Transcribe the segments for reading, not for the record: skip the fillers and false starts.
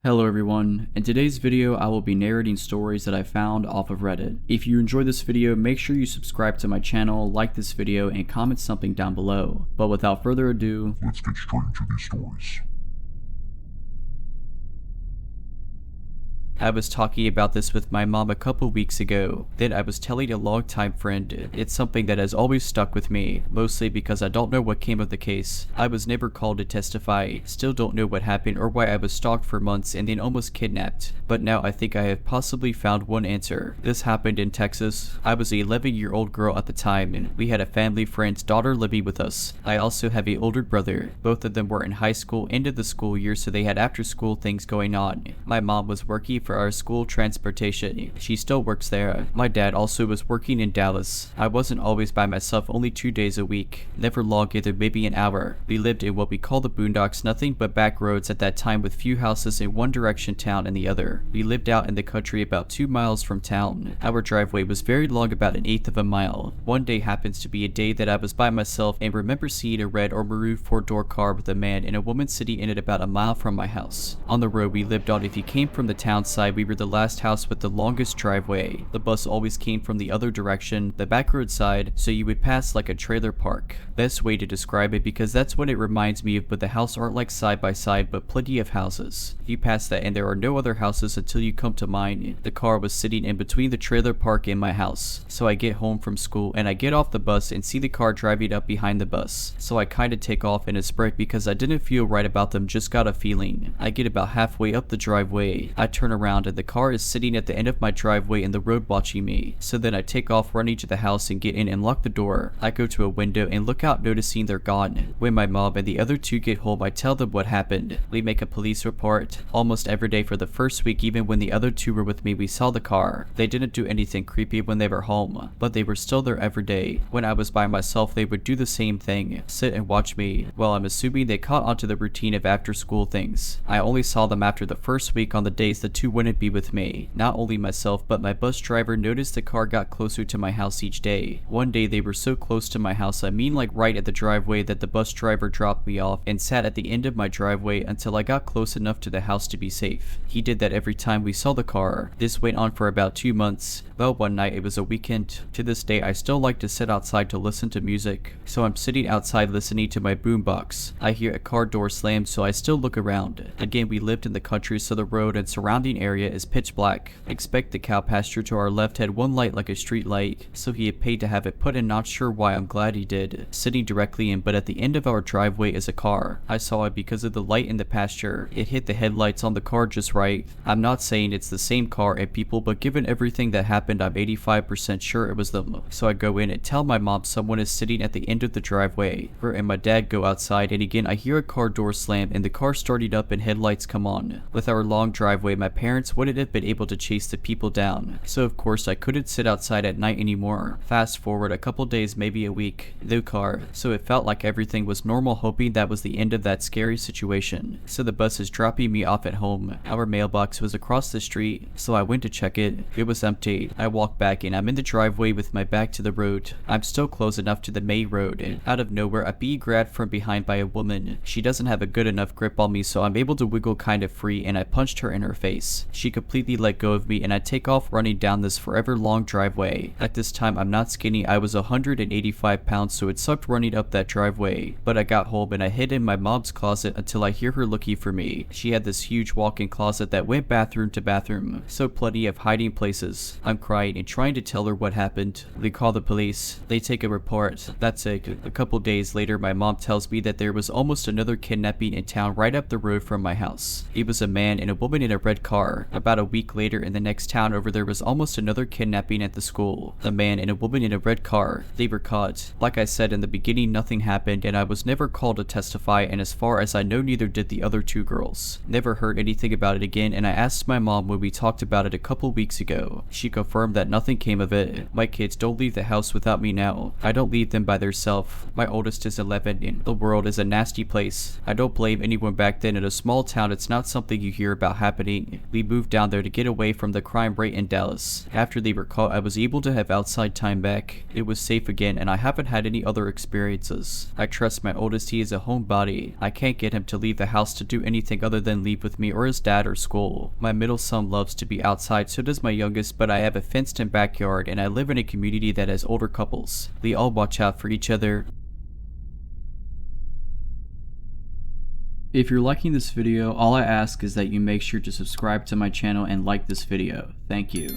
Hello everyone, in today's video I will be narrating stories that I found off of Reddit. If you enjoyed this video, make sure you subscribe to my channel, like this video, and comment something down below. But without further ado, let's get straight into these stories. I was talking about this with my mom a couple weeks ago. Then I was telling a longtime friend. It's something that has always stuck with me, mostly because I don't know what came of the case. I was never called to testify, still don't know what happened or why I was stalked for months and then almost kidnapped. But now I think I have possibly found one answer. This happened in Texas. I was an 11-year-old girl at the time and we had a family friend's daughter living with us. I also have an older brother. Both of them were in high school, end of the school year, so they had after school things going on. My mom was working for our school transportation. She still works there. My dad also was working in Dallas. I wasn't always by myself, only 2 days a week. Never long either, maybe an hour. We lived in what we call the boondocks, nothing but back roads at that time with few houses in one direction town and the other. We lived out in the country about 2 miles from town. Our driveway was very long, about 1/8 of a mile. One day happens to be a day that I was by myself and remember seeing a red or maroon 4-door car with a man and a woman sitting in it about a mile from my house. On the road we lived on, if you came from the town side, we were the last house with the longest driveway. The bus always came from the other direction, the back road side, so you would pass like a trailer park. Best way to describe it, because that's what it reminds me of, but the house aren't like side by side but plenty of houses. You pass that and there are no other houses until you come to mine. The car was sitting in between the trailer park and my house. So I get home from school and I get off the bus and see the car driving up behind the bus. So I kinda take off in a sprint because I didn't feel right about them, just got a feeling. I get about halfway up the driveway. I turn around and the car is sitting at the end of my driveway in the road watching me. So then I take off running to the house and get in and lock the door. I go to a window and look out, noticing they're gone. When my mom and the other two get home, I tell them what happened. We make a police report. Almost every day for the first week, even when the other two were with me, we saw the car. They didn't do anything creepy when they were home, but they were still there every day. When I was by myself, they would do the same thing, sit and watch me. Well, I'm assuming they caught onto the routine of after school things. I only saw them after the first week on the days the two wouldn't be with me. Not only myself, but my bus driver noticed the car got closer to my house each day. One day they were so close to my house, I mean like right at the driveway, that the bus driver dropped me off and sat at the end of my driveway until I got close enough to the house to be safe. He did that every time we saw the car. This went on for about 2 months. Well, one night, it was a weekend. To this day, I still like to sit outside to listen to music. So I'm sitting outside listening to my boombox. I hear a car door slam, so I still look around. Again, we lived in the country, so the road and surrounding area is pitch black. Expect the cow pasture to our left had one light like a street light, so he had paid to have it put in, not sure why, I'm glad he did. Sitting directly in, but at the end of our driveway is a car. I saw it because of the light in the pasture. It hit the headlights on the car just right. I'm not saying it's the same car and people, but given everything that happened, I'm 85% sure it was them. So I go in and tell my mom someone is sitting at the end of the driveway. Her and my dad go outside and again I hear a car door slam and the car started up and headlights come on. With our long driveway, my parents wouldn't have been able to chase the people down. So of course I couldn't sit outside at night anymore. Fast forward a couple days, maybe a week. No car. So it felt like everything was normal, hoping that was the end of that scary situation. So the bus is dropping me off at home. Our mailbox was across the street, so I went to check it. It was empty. I walk back and I'm in the driveway with my back to the road. I'm still close enough to the main road and out of nowhere I'm being grabbed from behind by a woman. She doesn't have a good enough grip on me, so I'm able to wiggle kind of free and I punched her in her face. She completely let go of me and I take off running down this forever long driveway. At this time I'm not skinny, I was 185 pounds, so it sucked running up that driveway. But I got home and I hid in my mom's closet until I hear her looking for me. She had this huge walk-in closet that went bathroom to bathroom, so plenty of hiding places. I'm crying and trying to tell her what happened. They call the police. They take a report. That's it. A couple days later, my mom tells me that there was almost another kidnapping in town right up the road from my house. It was a man and a woman in a red car. About a week later, in the next town over, there was almost another kidnapping at the school. A man and a woman in a red car. They were caught. Like I said in the beginning, nothing happened and I was never called to testify, and as far as I know, neither did the other two girls. Never heard anything about it again, and I asked my mom when we talked about it a couple weeks ago. She confirmed that nothing came of it. My kids don't leave the house without me now. I don't leave them by themselves. My oldest is 11 and the world is a nasty place. I don't blame anyone. Back then in a small town, it's not something you hear about happening. We we moved down there to get away from the crime rate in Dallas. After they were caught, I was able to have outside time back. It was safe again, and I haven't had any other experiences. I trust my oldest, he is a homebody. I can't get him to leave the house to do anything other than leave with me or his dad or school. My middle son loves to be outside, so does my youngest, but I have a fenced in backyard and I live in a community that has older couples. They all watch out for each other. If you're liking this video, all I ask is that you make sure to subscribe to my channel and like this video. Thank you.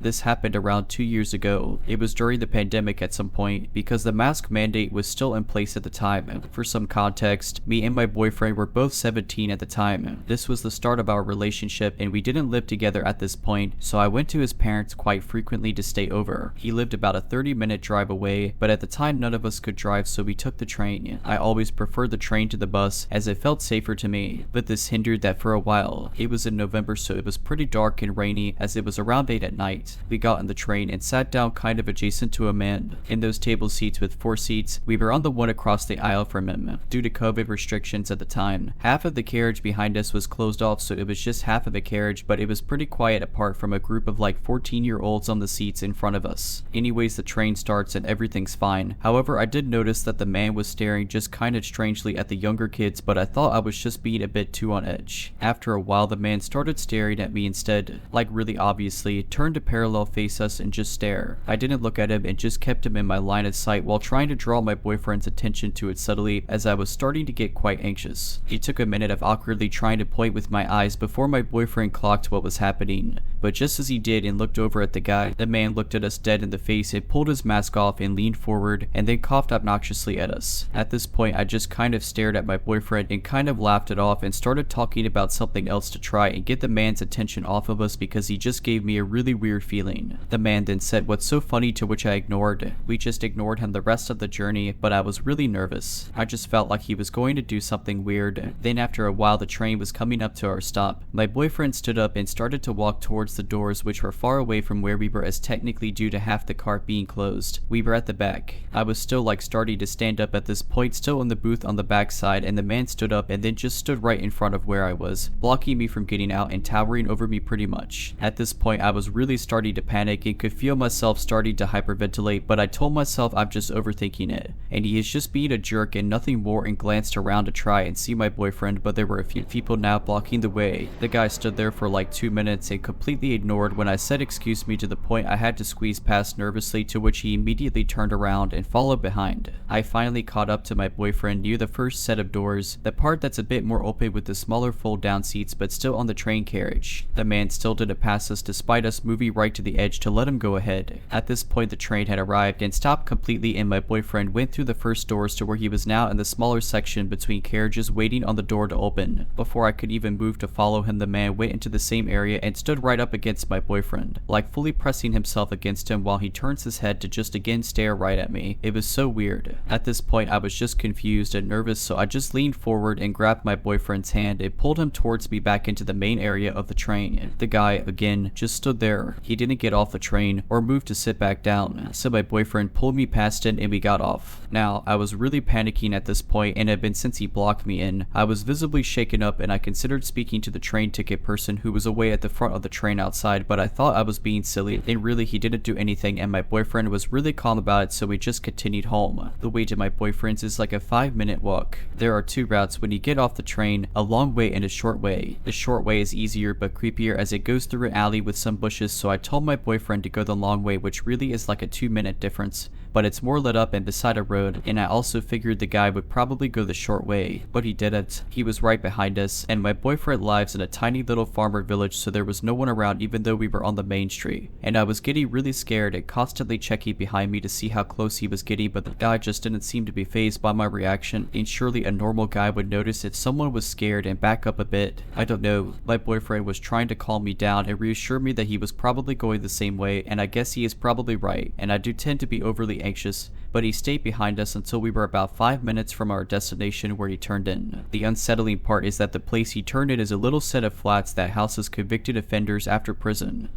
This happened around 2 years ago. It was during the pandemic at some point, because the mask mandate was still in place at the time. For some context, me and my boyfriend were both 17 at the time. This was the start of our relationship, and we didn't live together at this point, so I went to his parents quite frequently to stay over. He lived about a 30-minute drive away, but at the time none of us could drive, so we took the train. I always preferred the train to the bus, as it felt safer to me, but this hindered that for a while. It was in November, so it was pretty dark and rainy, as it was around 8 at night. We got on the train and sat down kind of adjacent to a man. In those table seats with 4 seats, we were on the one across the aisle from him. Due to COVID restrictions at the time, half of the carriage behind us was closed off, so it was just half of the carriage, but it was pretty quiet apart from a group of like 14-year-olds on the seats in front of us. Anyways, the train starts and everything's fine. However, I did notice that the man was staring just kind of strangely at the younger kids, but I thought I was just being a bit too on edge. After a while, the man started staring at me instead, like really obviously, turned to parallel face us and just stare. I didn't look at him and just kept him in my line of sight while trying to draw my boyfriend's attention to it subtly, as I was starting to get quite anxious. It took a minute of awkwardly trying to point with my eyes before my boyfriend clocked what was happening, but just as he did and looked over at the guy, the man looked at us dead in the face and pulled his mask off and leaned forward and then coughed obnoxiously at us. At this point, I just kind of stared at my boyfriend and kind of laughed it off and started talking about something else to try and get the man's attention off of us, because he just gave me a really weird feeling. The man then said what's so funny, to which I ignored. We just ignored him the rest of the journey, but I was really nervous. I just felt like he was going to do something weird. Then after a while, the train was coming up to our stop. My boyfriend stood up and started to walk towards the doors, which were far away from where we were, as technically due to half the cart being closed. We were at the back. I was still like starting to stand up at this point, still in the booth on the back side, and the man stood up and then just stood right in front of where I was, blocking me from getting out and towering over me pretty much. At this point, I was really starting to panic and could feel myself starting to hyperventilate, but I told myself I'm just overthinking it, and he is just being a jerk and nothing more, and glanced around to try and see my boyfriend, but there were a few people now blocking the way. The guy stood there for like 2 minutes and completely ignored when I said excuse me, to the point I had to squeeze past nervously, to which he immediately turned around and followed behind. I finally caught up to my boyfriend near the first set of doors, the part that's a bit more open with the smaller fold down seats but still on the train carriage. The man still didn't pass us despite us moving right to the edge to let him go ahead. At this point, the train had arrived and stopped completely, and my boyfriend went through the first doors to where he was now in the smaller section between carriages, waiting on the door to open. Before I could even move to follow him, the man went into the same area and stood right up against my boyfriend, like fully pressing himself against him while he turns his head to just again stare right at me. It was so weird. At this point, I was just confused and nervous, so I just leaned forward and grabbed my boyfriend's hand and pulled him towards me back into the main area of the train. The guy, again, just stood there. He didn't get off the train or move to sit back down, so my boyfriend pulled me past him and we got off. Now, I was really panicking at this point, and had been since he blocked me in. I was visibly shaken up, and I considered speaking to the train ticket person who was away at the front of the train outside, but I thought I was being silly, and really he didn't do anything, and my boyfriend was really calm about it, so we just continued home. The way to my boyfriend's is like a 5-minute walk. There are 2 routes when you get off the train, a long way and a short way. The short way is easier but creepier as it goes through an alley with some bushes, so I told my boyfriend to go the long way, which really is like a 2-minute difference, but it's more lit up and beside a road, and I also figured the guy would probably go the short way, but he didn't. He was right behind us, and my boyfriend lives in a tiny little farmer village, so there was no one around even though we were on the main street, and I was getting really scared and constantly checking behind me to see how close he was getting, but the guy just didn't seem to be fazed by my reaction, and surely a normal guy would notice if someone was scared and back up a bit. I don't know. My boyfriend was trying to calm me down and reassure me that he was probably going the same way, and I guess he is probably right, and I do tend to be overly anxious, but he stayed behind us until we were about 5 minutes from our destination, where he turned in. The unsettling part is that the place he turned in is a little set of flats that houses convicted offenders after prison.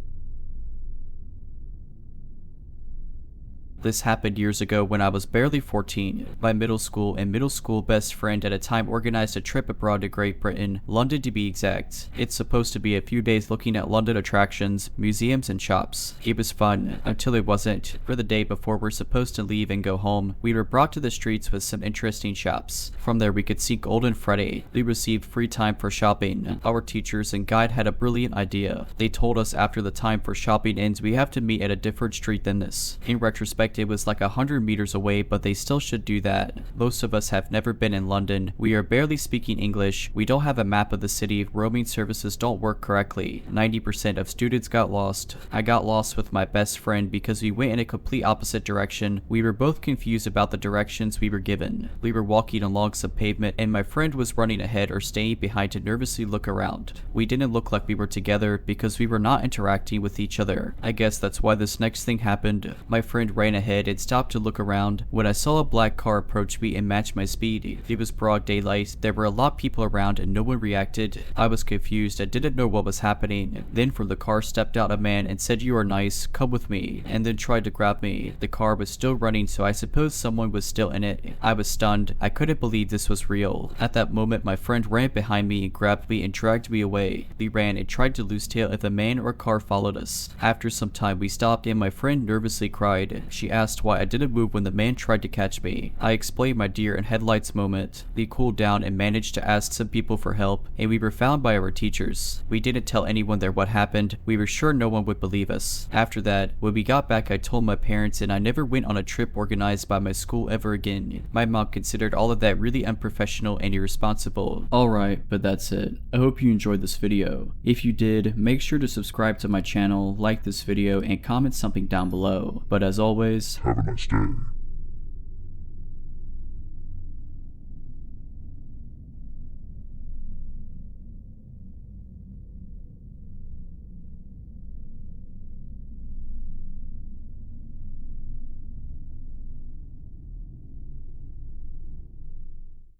This happened years ago when I was barely 14. My middle school and middle school best friend at a time organized a trip abroad to Great Britain, London to be exact. It's supposed to be a few days looking at London attractions, museums, and shops. It was fun, until it wasn't. For the day before we're supposed to leave and go home, we were brought to the streets with some interesting shops. From there we could see Golden Friday. We received free time for shopping. Our teachers and guide had a brilliant idea. They told us after the time for shopping ends we have to meet at a different street than this. In retrospect it was like 100 meters away, but they still should do that. Most of us have never been in London. We are barely speaking English. We don't have a map of the city. Roaming services don't work correctly. 90% of students got lost. I got lost with my best friend because we went in a complete opposite direction. We were both confused about the directions we were given. We were walking along some pavement and my friend was running ahead or staying behind to nervously look around. We didn't look like we were together because we were not interacting with each other. I guess that's why this next thing happened. My friend ran ahead and stopped to look around when I saw a black car approach me and match my speed. It was broad daylight. There were a lot of people around and no one reacted. I was confused. I didn't know what was happening. Then from the car stepped out a man and said, "You are nice, come with me," and then tried to grab me. The car was still running, so I suppose someone was still in it. I was stunned. I couldn't believe this was real. At that moment my friend ran behind me and grabbed me and dragged me away. We ran and tried to lose tail if a man or car followed us. After some time we stopped and my friend nervously cried. She asked why I didn't move when the man tried to catch me. I explained my deer in headlights moment. We cooled down and managed to ask some people for help, and we were found by our teachers. We didn't tell anyone there what happened. We were sure no one would believe us. After that, when we got back I told my parents and I never went on a trip organized by my school ever again. My mom considered all of that really unprofessional and irresponsible. Alright, but that's it. I hope you enjoyed this video. If you did, make sure to subscribe to my channel, like this video, and comment something down below. But as always, Have a nice day.